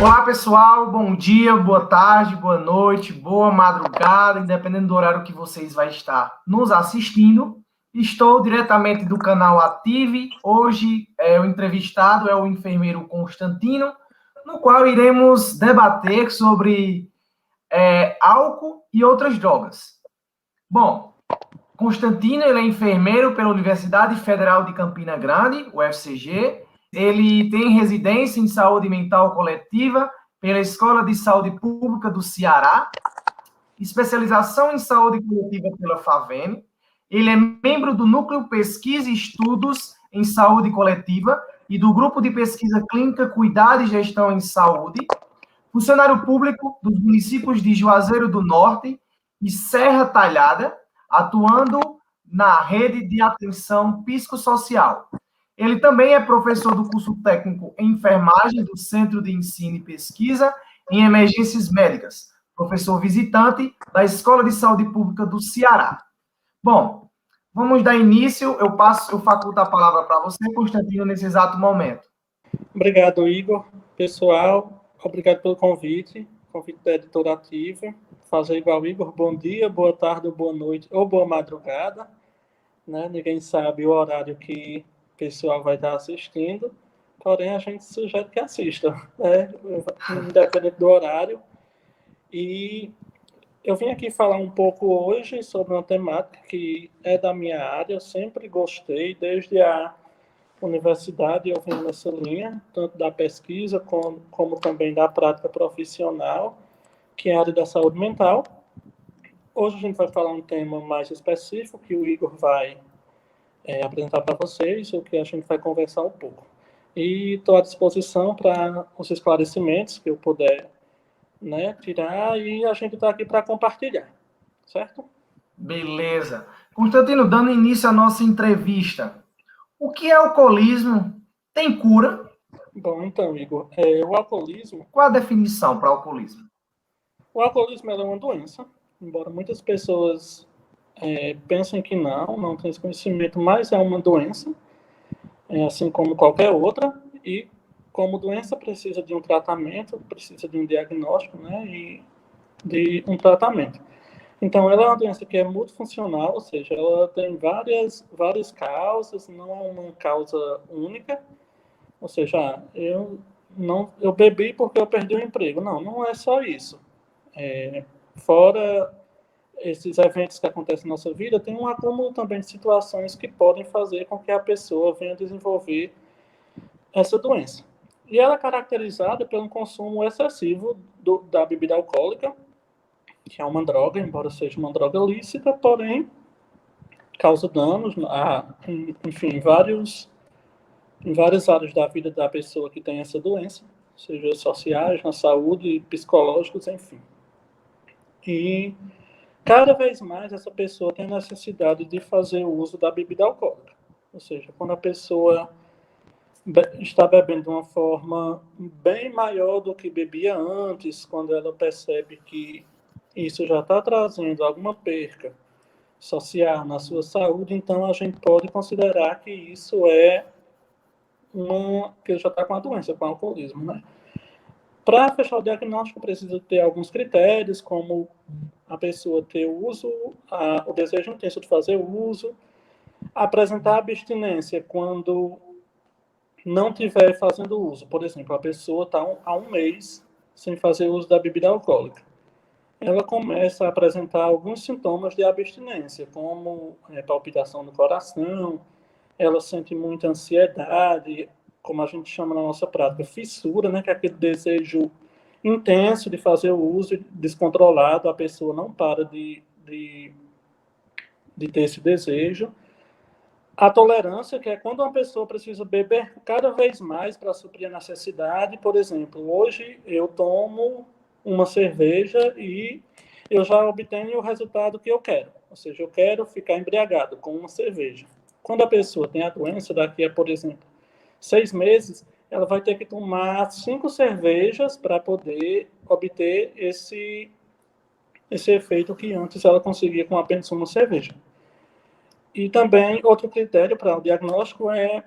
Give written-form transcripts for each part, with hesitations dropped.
Olá, pessoal. Bom dia, boa tarde, boa noite, boa madrugada, independendo do horário que vocês vão estar nos assistindo. Estou diretamente do canal Ative. Hoje, o entrevistado é o enfermeiro Constantino, no qual iremos debater sobre álcool e outras drogas. Bom, Constantino ele é enfermeiro pela Universidade Federal de Campina Grande, UFCG. Ele tem residência em saúde mental coletiva pela Escola de Saúde Pública do Ceará, especialização em saúde coletiva pela FAVEM. Ele é membro do Núcleo Pesquisa e Estudos em Saúde Coletiva e do Grupo de Pesquisa Clínica Cuidado e Gestão em Saúde. Funcionário público dos municípios de Juazeiro do Norte e Serra Talhada, atuando na rede de atenção psicossocial. Ele também é professor do curso técnico em enfermagem do Centro de Ensino e Pesquisa em Emergências Médicas, professor visitante da Escola de Saúde Pública do Ceará. Bom, vamos dar início. Eu faculto a palavra para você, Constantino, nesse exato momento. Obrigado, Igor. Pessoal, obrigado pelo convite da Editora Ativa. Fazer igual, Igor, bom dia, boa tarde, boa noite ou boa madrugada. Né? Ninguém sabe o horário que o pessoal vai estar assistindo, porém a gente sugere que assista, né? Independente do horário. E eu vim aqui falar um pouco hoje sobre uma temática que é da minha área. Eu sempre gostei, desde a universidade, eu venho nessa linha, tanto da pesquisa como também da prática profissional, que é a área da saúde mental. Hoje a gente vai falar um tema mais específico, que o Igor vai apresentar para vocês, o que a gente vai conversar um pouco. E estou à disposição para os esclarecimentos que eu puder, né, tirar, e a gente está aqui para compartilhar, certo? Beleza. Constantino, dando início à nossa entrevista, o que é alcoolismo? Tem cura? Bom, então, Igor, o alcoolismo... Qual a definição para alcoolismo? O alcoolismo é uma doença, embora muitas pessoas pensem que não tem esse conhecimento, mas é uma doença, assim como qualquer outra, e como doença precisa de um tratamento, precisa de um diagnóstico, né, e de um tratamento. Então, ela é uma doença que é multifuncional, ou seja, ela tem várias causas, não é uma causa única, ou seja, eu bebi porque eu perdi o emprego. Não é só isso. Fora esses eventos que acontecem na nossa vida, tem um acúmulo também de situações que podem fazer com que a pessoa venha desenvolver essa doença. E ela é caracterizada pelo consumo excessivo da bebida alcoólica, que é uma droga, embora seja uma droga lícita, porém causa danos, enfim, em várias áreas da vida da pessoa que tem essa doença, seja sociais, na saúde, psicológicos, enfim. E cada vez mais essa pessoa tem necessidade de fazer o uso da bebida alcoólica. Ou seja, quando a pessoa está bebendo de uma forma bem maior do que bebia antes, quando ela percebe que isso já está trazendo alguma perca social na sua saúde, então a gente pode considerar que isso que já está com a doença, com o alcoolismo, né? Para fechar o diagnóstico, precisa ter alguns critérios, como a pessoa ter o desejo intenso de fazer o uso, apresentar abstinência quando não estiver fazendo uso. Por exemplo, a pessoa está há um mês sem fazer uso da bebida alcoólica. Ela começa a apresentar alguns sintomas de abstinência, como palpitação do coração, ela sente muita ansiedade, como a gente chama na nossa prática, fissura, né, que é aquele desejo intenso de fazer o uso descontrolado, a pessoa não para de ter esse desejo. A tolerância, que é quando uma pessoa precisa beber cada vez mais para suprir a necessidade. Por exemplo, hoje eu tomo uma cerveja e eu já obtenho o resultado que eu quero. Ou seja, eu quero ficar embriagado com uma cerveja. Quando a pessoa tem a doença, daqui a, por exemplo, 6 meses, ela vai ter que tomar 5 cervejas para poder obter esse efeito que antes ela conseguia com apenas uma cerveja. E também, outro critério para o diagnóstico é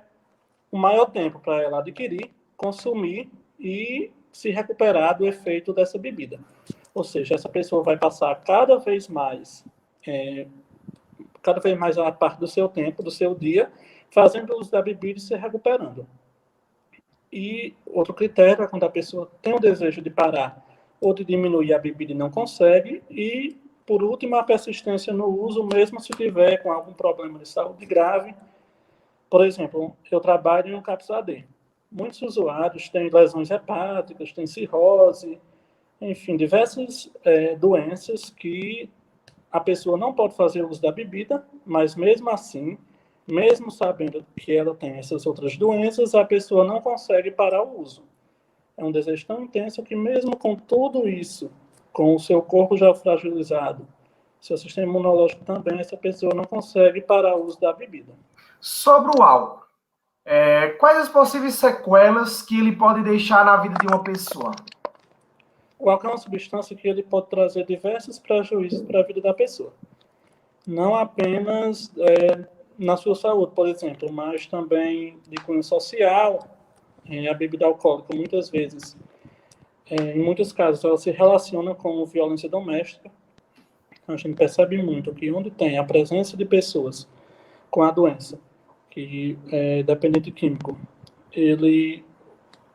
o maior tempo para ela adquirir, consumir e se recuperar do efeito dessa bebida. Ou seja, essa pessoa vai passar cada vez mais a parte do seu tempo, do seu dia, fazendo uso da bebida e se recuperando. E outro critério é quando a pessoa tem o desejo de parar ou de diminuir a bebida e não consegue. E, por último, a persistência no uso, mesmo se tiver com algum problema de saúde grave. Por exemplo, eu trabalho em um CAPS-AD. Muitos usuários têm lesões hepáticas, têm cirrose, enfim, diversas doenças que a pessoa não pode fazer uso da bebida, mas mesmo assim, mesmo sabendo que ela tem essas outras doenças, a pessoa não consegue parar o uso. É um desejo tão intenso que mesmo com tudo isso, com o seu corpo já fragilizado, seu sistema imunológico também, essa pessoa não consegue parar o uso da bebida. Sobre o álcool, quais as possíveis sequelas que ele pode deixar na vida de uma pessoa? O álcool é uma substância que ele pode trazer diversos prejuízos para a vida da pessoa. Não apenas na sua saúde, por exemplo, mas também de cunho social. A bebida alcoólica, muitas vezes, em muitos casos, ela se relaciona com violência doméstica. A gente percebe muito que onde tem a presença de pessoas com a doença, que é dependente químico,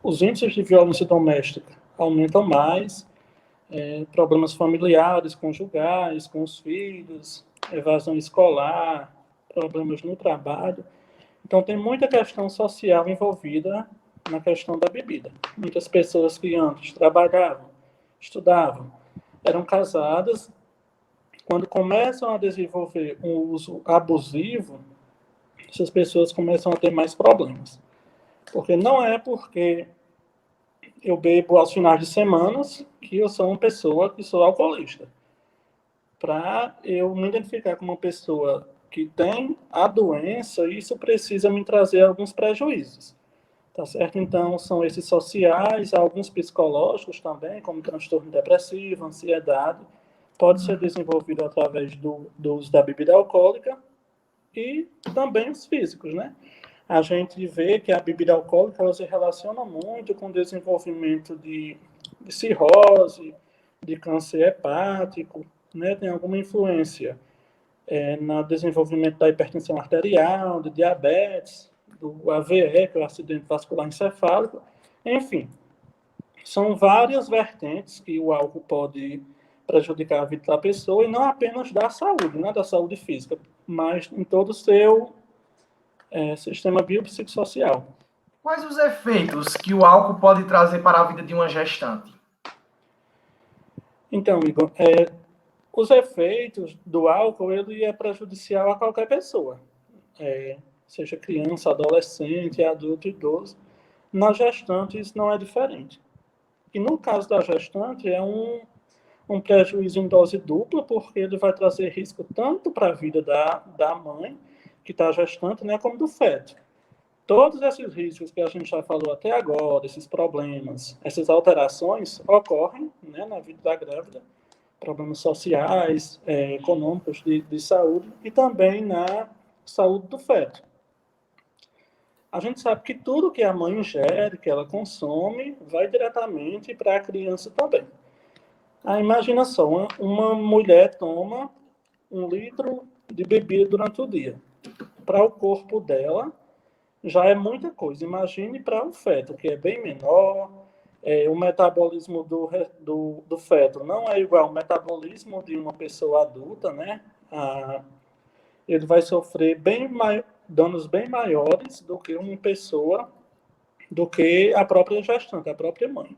os índices de violência doméstica aumentam mais, problemas familiares, conjugais, com os filhos, evasão escolar, problemas no trabalho. Então, tem muita questão social envolvida na questão da bebida. Muitas pessoas que antes trabalhavam, estudavam, eram casadas, quando começam a desenvolver um uso abusivo, essas pessoas começam a ter mais problemas. Porque não é porque eu bebo aos finais de semana que eu sou uma pessoa que sou alcoolista. Para eu me identificar como uma pessoa que tem a doença, isso precisa me trazer alguns prejuízos. Tá certo? Então, são esses sociais, alguns psicológicos também, como transtorno depressivo, ansiedade, pode ser desenvolvido através do uso da bebida alcoólica e também os físicos, né? A gente vê que a bebida alcoólica ela se relaciona muito com o desenvolvimento de cirrose, de câncer hepático, né? Tem alguma influência no desenvolvimento da hipertensão arterial, de diabetes, do AVE, que é o acidente vascular encefálico. Enfim, são várias vertentes que o álcool pode prejudicar a vida da pessoa, e não apenas da saúde, né, da saúde física, mas em todo o seu sistema biopsicossocial. Quais os efeitos que o álcool pode trazer para a vida de uma gestante? Então, Igor, os efeitos do álcool, ele é prejudicial a qualquer pessoa, seja criança, adolescente, adulto, idoso. Na gestante, isso não é diferente. E no caso da gestante, é um prejuízo em dose dupla, porque ele vai trazer risco tanto para a vida da mãe, que está gestante, né, como do feto. Todos esses riscos que a gente já falou até agora, esses problemas, essas alterações ocorrem, né, na vida da grávida, problemas sociais, econômicos, de saúde, e também na saúde do feto. A gente sabe que tudo que a mãe ingere, que ela consome, vai diretamente para a criança também. Imagina só, uma mulher toma 1 litro de bebida durante o dia. Para o corpo dela, já é muita coisa. Imagine para o feto, que é bem menor, o metabolismo do feto não é igual ao metabolismo de uma pessoa adulta, né? Ele vai sofrer danos bem maiores do que uma pessoa, do que a própria gestante, a própria mãe.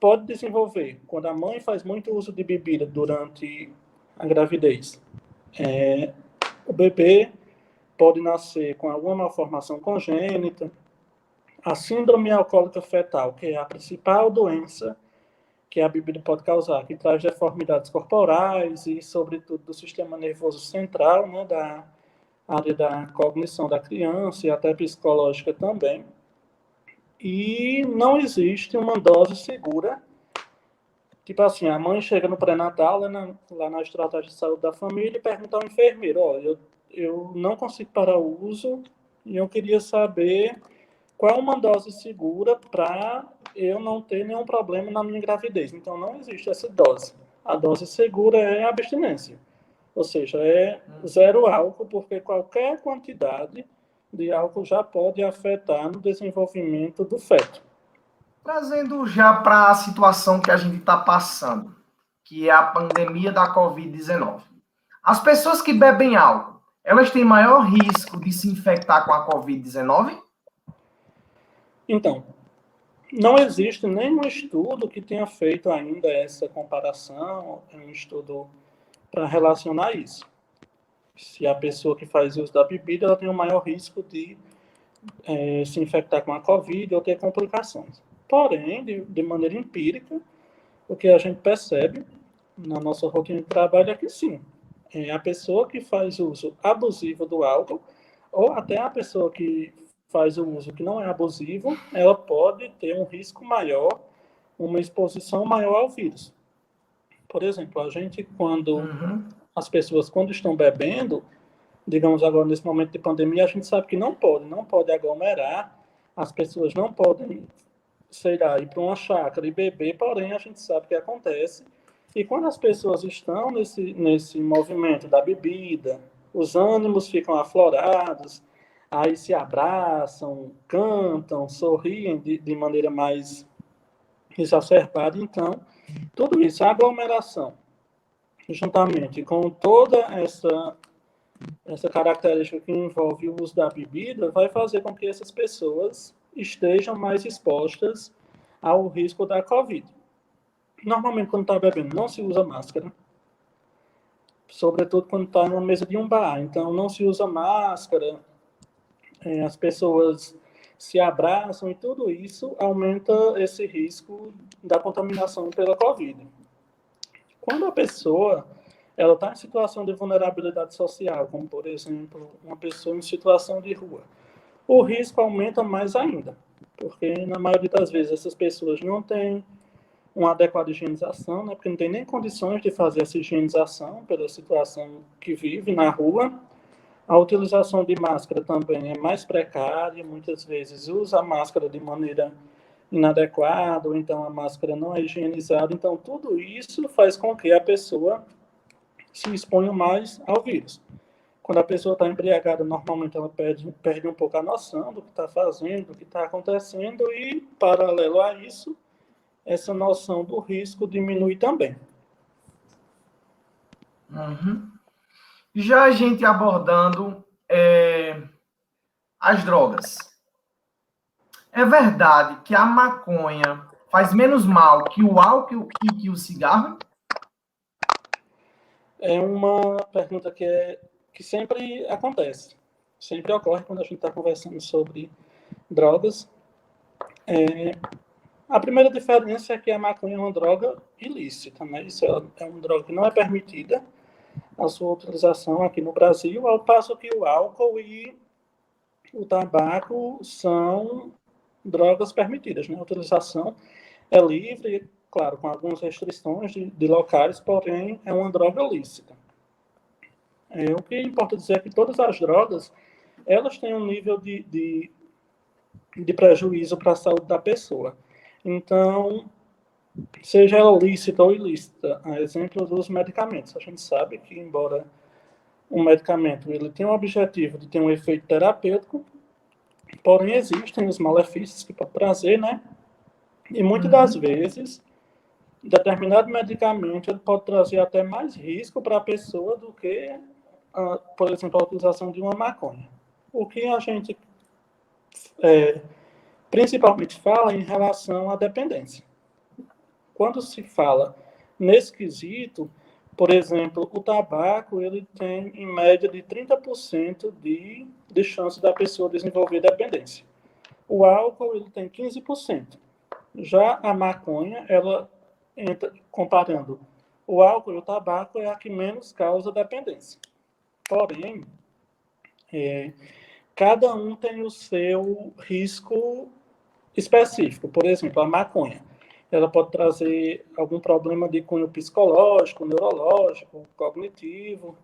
Pode desenvolver, quando a mãe faz muito uso de bebida durante a gravidez, o bebê pode nascer com alguma malformação congênita, a síndrome alcoólica fetal, que é a principal doença que a bebida pode causar, que traz deformidades corporais e, sobretudo, do sistema nervoso central, né, da área da cognição da criança e até psicológica também. E não existe uma dose segura. Tipo assim, a mãe chega no pré-natal, lá na estratégia de saúde da família, e pergunta ao enfermeiro, eu não consigo parar o uso e eu queria saber qual é uma dose segura para eu não ter nenhum problema na minha gravidez. Então, não existe essa dose. A dose segura é a abstinência. Ou seja, é zero álcool, porque qualquer quantidade de álcool já pode afetar no desenvolvimento do feto. Trazendo já para a situação que a gente está passando, que é a pandemia da Covid-19. As pessoas que bebem álcool, elas têm maior risco de se infectar com a Covid-19? Então, não existe nenhum estudo que tenha feito ainda essa comparação, um estudo para relacionar isso. Se a pessoa que faz uso da bebida, ela tem o maior risco de se infectar com a Covid ou ter complicações. Porém, de maneira empírica, o que a gente percebe na nossa rotina de trabalho é que sim, a pessoa que faz uso abusivo do álcool, ou até a pessoa que faz o uso que não é abusivo, ela pode ter um risco maior, uma exposição maior ao vírus. Por exemplo, a gente, quando as pessoas, quando estão bebendo, digamos agora nesse momento de pandemia, a gente sabe que não pode aglomerar, as pessoas não podem, sei lá, ir para uma chácara e beber, porém a gente sabe que acontece. E quando as pessoas estão nesse movimento da bebida, os ânimos ficam aflorados, aí se abraçam, cantam, sorriem de maneira mais exacerbada. Então, tudo isso, a aglomeração, juntamente com toda essa característica que envolve o uso da bebida, vai fazer com que essas pessoas estejam mais expostas ao risco da Covid. Normalmente, quando está bebendo, não se usa máscara, sobretudo quando está numa mesa de um bar. Então, não se usa máscara, as pessoas se abraçam e tudo isso aumenta esse risco da contaminação pela Covid. Quando a pessoa ela está em situação de vulnerabilidade social, como, por exemplo, uma pessoa em situação de rua, o risco aumenta mais ainda, porque, na maioria das vezes, essas pessoas não têm uma adequada higienização, né, porque não tem nem condições de fazer essa higienização pela situação que vive na rua. A utilização de máscara também é mais precária, muitas vezes usa a máscara de maneira inadequada, ou então a máscara não é higienizada. Então, tudo isso faz com que a pessoa se exponha mais ao vírus. Quando a pessoa está embriagada, normalmente ela perde um pouco a noção do que está fazendo, do que está acontecendo, e, paralelo a isso, essa noção do risco diminui também. Já a gente abordando as drogas. É verdade que a maconha faz menos mal que o álcool e que o cigarro? É uma pergunta que sempre acontece, sempre ocorre quando a gente está conversando sobre drogas. A primeira diferença é que a maconha é uma droga ilícita, né? Isso é uma droga que não é permitida a sua utilização aqui no Brasil, ao passo que o álcool e o tabaco são drogas permitidas, né? A utilização é livre, claro, com algumas restrições de locais, porém é uma droga lícita. O que importa dizer é que todas as drogas, elas têm um nível de prejuízo para a saúde da pessoa. Então, seja ela lícita ou ilícita, a exemplo dos medicamentos. A gente sabe que, embora um medicamento ele tenha o objetivo de ter um efeito terapêutico, porém existem os malefícios que pode trazer, né? E muitas das vezes, determinado medicamento ele pode trazer até mais risco para a pessoa do que, por exemplo, a utilização de uma maconha. O que a gente principalmente fala em relação à dependência. Quando se fala nesse quesito, por exemplo, o tabaco ele tem em média de 30% de chance da pessoa desenvolver dependência. O álcool ele tem 15%. Já a maconha, ela entra, comparando o álcool e o tabaco, é a que menos causa dependência. Porém, cada um tem o seu risco específico. Por exemplo, a maconha, ela pode trazer algum problema de cunho psicológico, neurológico, cognitivo.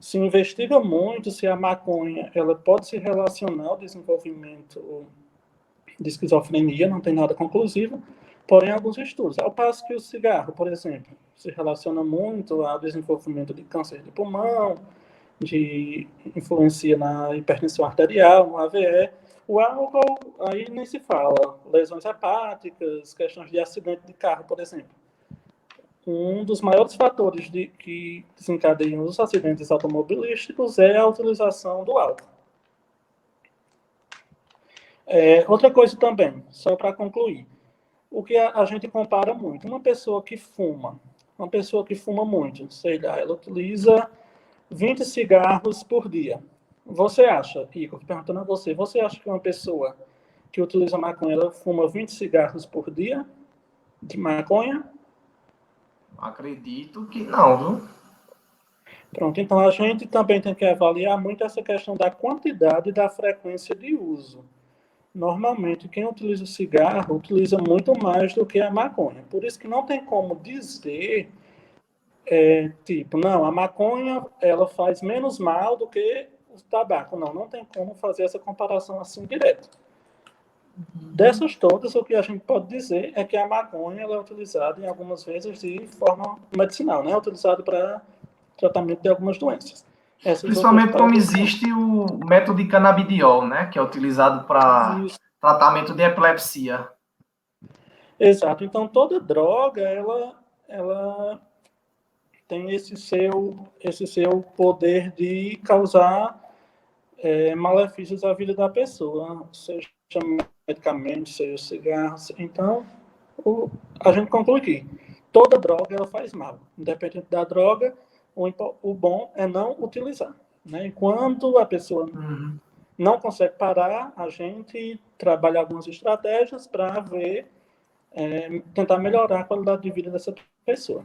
se investiga muito se a maconha ela pode se relacionar ao desenvolvimento de esquizofrenia, não tem nada conclusivo, porém alguns estudos. Ao passo que o cigarro, por exemplo, se relaciona muito ao desenvolvimento de câncer de pulmão, de influencia na hipertensão arterial, no AVE. O álcool, aí nem se fala. Lesões hepáticas, questões de acidente de carro, por exemplo. Um dos maiores fatores que desencadeiam os acidentes automobilísticos é a utilização do álcool. Outra coisa também, só para concluir, o que a gente compara muito, uma pessoa que fuma muito, sei lá, ela utiliza 20 cigarros por dia. Você acha, Igor, perguntando a você, você acha que uma pessoa que utiliza maconha, ela fuma 20 cigarros por dia de maconha? Acredito que não, viu? Pronto, então a gente também tem que avaliar muito essa questão da quantidade e da frequência de uso. Normalmente, quem utiliza o cigarro utiliza muito mais do que a maconha. Por isso que não tem como dizer, tipo, não, a maconha ela faz menos mal do que o tabaco. Não tem como fazer essa comparação assim direto. Dessas todas, o que a gente pode dizer é que a maconha ela é utilizada em algumas vezes de forma medicinal, né? É utilizada para tratamento de algumas doenças. Principalmente como existe o método de canabidiol, né? Que é utilizado para tratamento de epilepsia. Exato. Então, toda droga, ela tem esse seu poder de causar malefícios à vida da pessoa, seja medicamentos, seja cigarros. Então, a gente conclui que toda droga ela faz mal. Independente da droga, o bom é não utilizar. Né? Enquanto a pessoa não consegue parar, a gente trabalha algumas estratégias para ver, tentar melhorar a qualidade de vida dessa pessoa.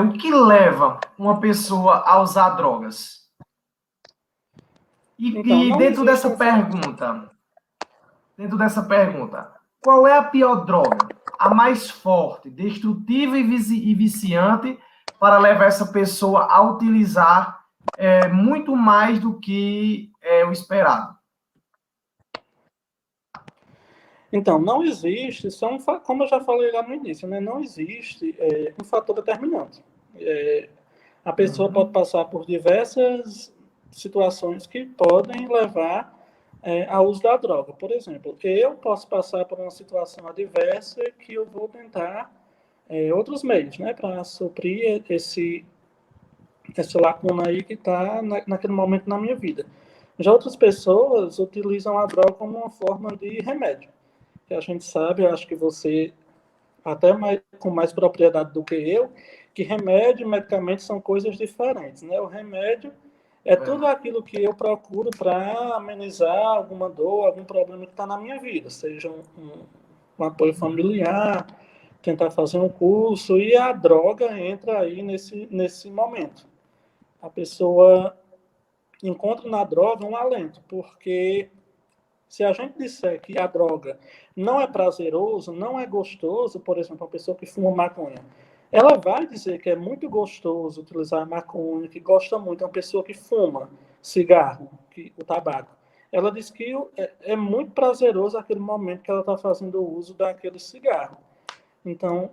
O que leva uma pessoa a usar drogas? E dentro dessa pergunta, qual é a pior droga? A mais forte, destrutiva e viciante para levar essa pessoa a utilizar muito mais do que o esperado? Então, não existe, como eu já falei lá no início, né, não existe um fator determinante. A pessoa pode passar por diversas situações que podem levar ao uso da droga. Por exemplo, eu posso passar por uma situação adversa que eu vou tentar outros meios, né, para suprir essa lacuna aí que está naquele momento na minha vida. Já outras pessoas utilizam a droga como uma forma de remédio. Que a gente sabe, eu acho que você, até com mais propriedade do que eu, que remédio e medicamento são coisas diferentes, né? O remédio é tudo aquilo que eu procuro para amenizar alguma dor, algum problema que está na minha vida, seja um apoio familiar, tentar fazer um curso, e a droga entra aí nesse momento. A pessoa encontra na droga um alento, porque se a gente disser que a droga não é prazeroso, não é gostoso, por exemplo, uma pessoa que fuma maconha, ela vai dizer que é muito gostoso utilizar maconha, que gosta muito, é uma pessoa que fuma cigarro, o tabaco. Ela diz que é muito prazeroso aquele momento que ela está fazendo o uso daquele cigarro. Então,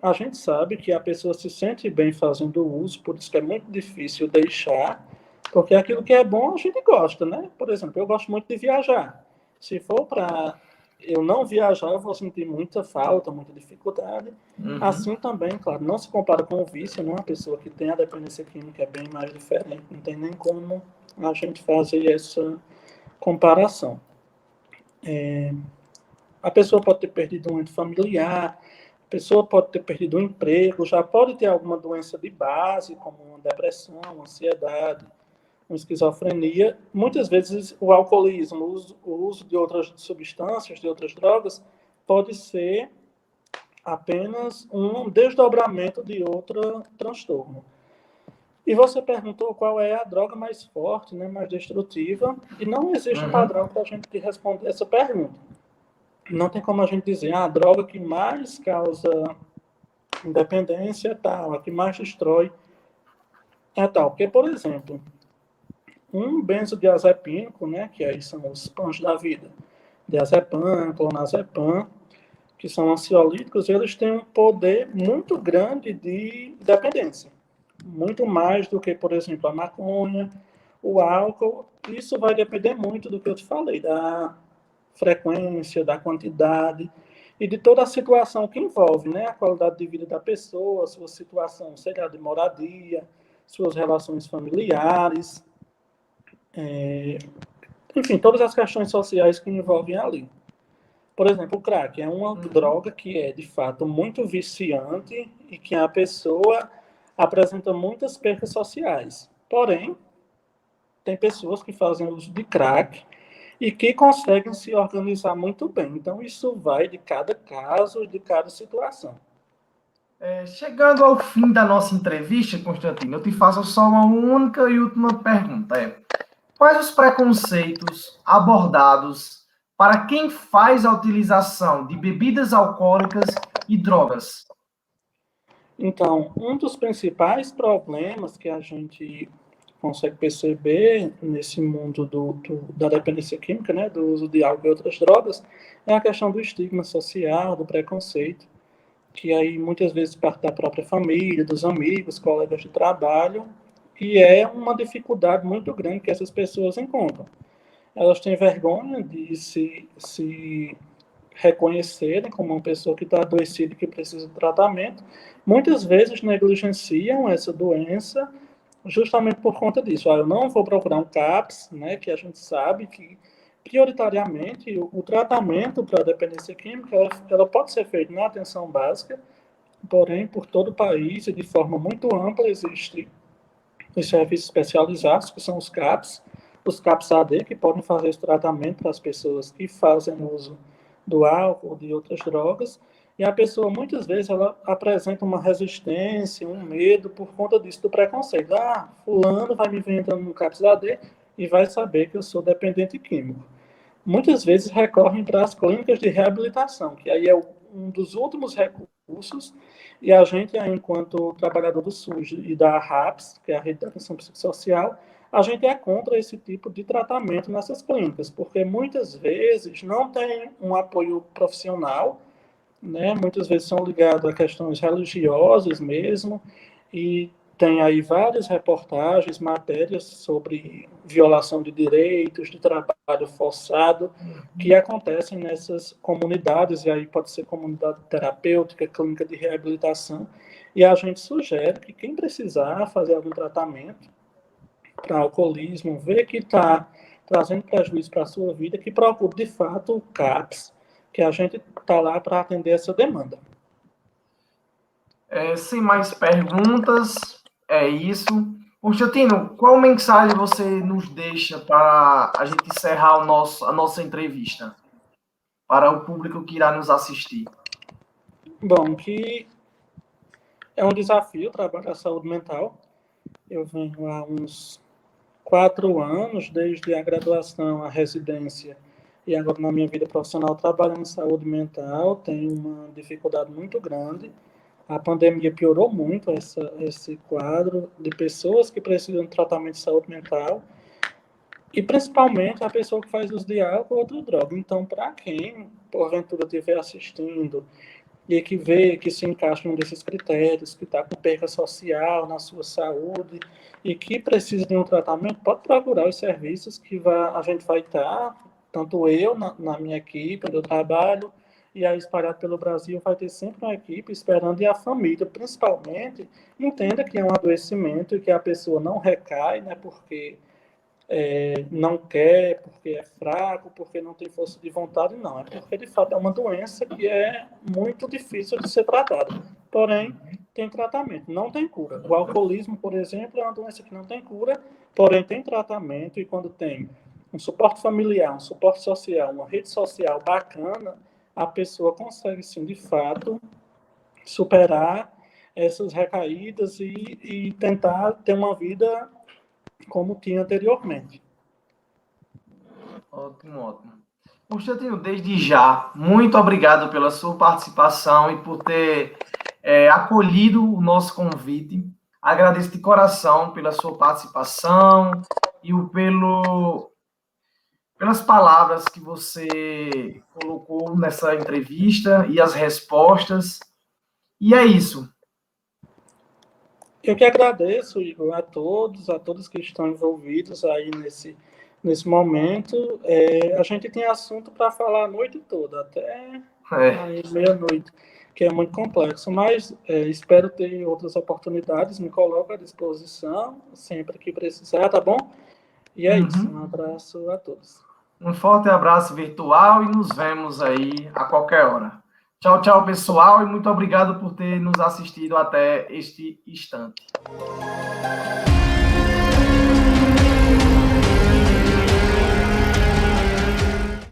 a gente sabe que a pessoa se sente bem fazendo o uso, por isso que é muito difícil deixar, porque aquilo que é bom a gente gosta, né? Por exemplo, eu gosto muito de viajar. Se for para eu não viajar, eu vou sentir muita falta, muita dificuldade. Assim também, claro, não se compara com o vício, né? Uma pessoa que tem a dependência química é bem mais diferente, não tem nem como a gente fazer essa comparação. A pessoa pode ter perdido um ente familiar, a pessoa pode ter perdido um emprego, já pode ter alguma doença de base, como uma depressão, uma ansiedade, uma esquizofrenia. Muitas vezes o alcoolismo, o uso de outras substâncias, de outras drogas, pode ser apenas um desdobramento de outro transtorno. E você perguntou qual é a droga mais forte, né, mais destrutiva, e não existe um padrão para a gente responder essa pergunta. Não tem como a gente dizer a droga que mais causa independência é tal, a que mais destrói é tal. Porque, por exemplo, um benzodiazepínico, né, que aí são os PANs da vida, diazepam, clonazepam, que são ansiolíticos, eles têm um poder muito grande de dependência. Muito mais do que, por exemplo, a maconha, o álcool. Isso vai depender muito do que eu te falei, da frequência, da quantidade e de toda a situação que envolve, né? A qualidade de vida da pessoa, sua situação, sei lá, de moradia, suas relações familiares, enfim, todas as questões sociais que envolvem ali. Por exemplo, o crack é uma droga que é, de fato, muito viciante e que a pessoa apresenta muitas percas sociais. Porém, tem pessoas que fazem uso de crack e que conseguem se organizar muito bem. Então, isso vai de cada caso, de cada situação. Chegando ao fim da nossa entrevista, Constantino, eu te faço só uma única e última pergunta. Quais os preconceitos abordados para quem faz a utilização de bebidas alcoólicas e drogas? Então, um dos principais problemas que a gente consegue perceber nesse mundo da dependência química, né, do uso de álcool e outras drogas, é a questão do estigma social, do preconceito, que aí muitas vezes parte da própria família, dos amigos, colegas de trabalho, e é uma dificuldade muito grande que essas pessoas encontram. Elas têm vergonha de se reconhecerem como uma pessoa que está adoecida e que precisa de tratamento, muitas vezes negligenciam essa doença justamente por conta disso. Eu não vou procurar um CAPS, né, que a gente sabe que, prioritariamente, o tratamento para a dependência química, ela pode ser feito na atenção básica, porém, por todo o país e de forma muito ampla, existem os serviços especializados, que são os CAPS AD, que podem fazer esse tratamento para as pessoas que fazem uso do álcool ou de outras drogas, e a pessoa, muitas vezes, ela apresenta uma resistência, um medo por conta disso, do preconceito. Fulano vai me ver entrando no CAPS AD e vai saber que eu sou dependente químico. Muitas vezes recorrem para as clínicas de reabilitação, que aí é um dos últimos recursos, e a gente, enquanto trabalhador do SUS e da RAPS, que é a Rede de Atenção Psicossocial, a gente é contra esse tipo de tratamento nessas clínicas, porque muitas vezes não tem um apoio profissional, né? Muitas vezes são ligados a questões religiosas mesmo, e tem aí várias reportagens, matérias sobre violação de direitos, de trabalho forçado, que acontecem nessas comunidades, e aí pode ser comunidade terapêutica, clínica de reabilitação, e a gente sugere que quem precisar fazer algum tratamento para alcoolismo, vê que está trazendo prejuízo para a sua vida, que procure de fato o CAPS, que a gente está lá para atender essa demanda. Sem mais perguntas, é isso. Constantino, qual mensagem você nos deixa para a gente encerrar a nossa entrevista? Para o público que irá nos assistir. Bom, que é um desafio trabalhar a saúde mental. Eu venho há uns 4 anos, desde a graduação, a residência, e agora na minha vida profissional, trabalhando em saúde mental. Tenho uma dificuldade muito grande. A pandemia piorou muito esse quadro de pessoas que precisam de tratamento de saúde mental, e principalmente a pessoa que faz uso de álcool ou outra droga. Então, para quem, porventura, estiver assistindo e que vê que se encaixa em um desses critérios, que está com perda social na sua saúde e que precisa de um tratamento, pode procurar os serviços que a gente vai estar, tanto eu, na minha equipe, onde eu trabalho, e aí espalhado pelo Brasil, vai ter sempre uma equipe esperando, e a família, principalmente, entenda que é um adoecimento e que a pessoa não recai, né, porque não quer, porque é fraco, porque não tem força de vontade, não. É porque, de fato, é uma doença que é muito difícil de ser tratada. Porém, tem tratamento, não tem cura. O alcoolismo, por exemplo, é uma doença que não tem cura, porém tem tratamento, e quando tem um suporte familiar, um suporte social, uma rede social bacana, a pessoa consegue, sim, de fato, superar essas recaídas e tentar ter uma vida como tinha anteriormente. Ótimo, ótimo. Constantino, desde já, muito obrigado pela sua participação e por ter acolhido o nosso convite. Agradeço de coração pela sua participação e pelas palavras que você colocou nessa entrevista e as respostas. E é isso. Eu que agradeço, Igor, a todos que estão envolvidos aí nesse momento. A gente tem assunto para falar a noite toda, até meia-noite, que é muito complexo, mas espero ter outras oportunidades, me coloco à disposição sempre que precisar, tá bom? E é isso, um abraço a todos. Um forte abraço virtual e nos vemos aí a qualquer hora. Tchau, tchau, pessoal, e muito obrigado por ter nos assistido até este instante.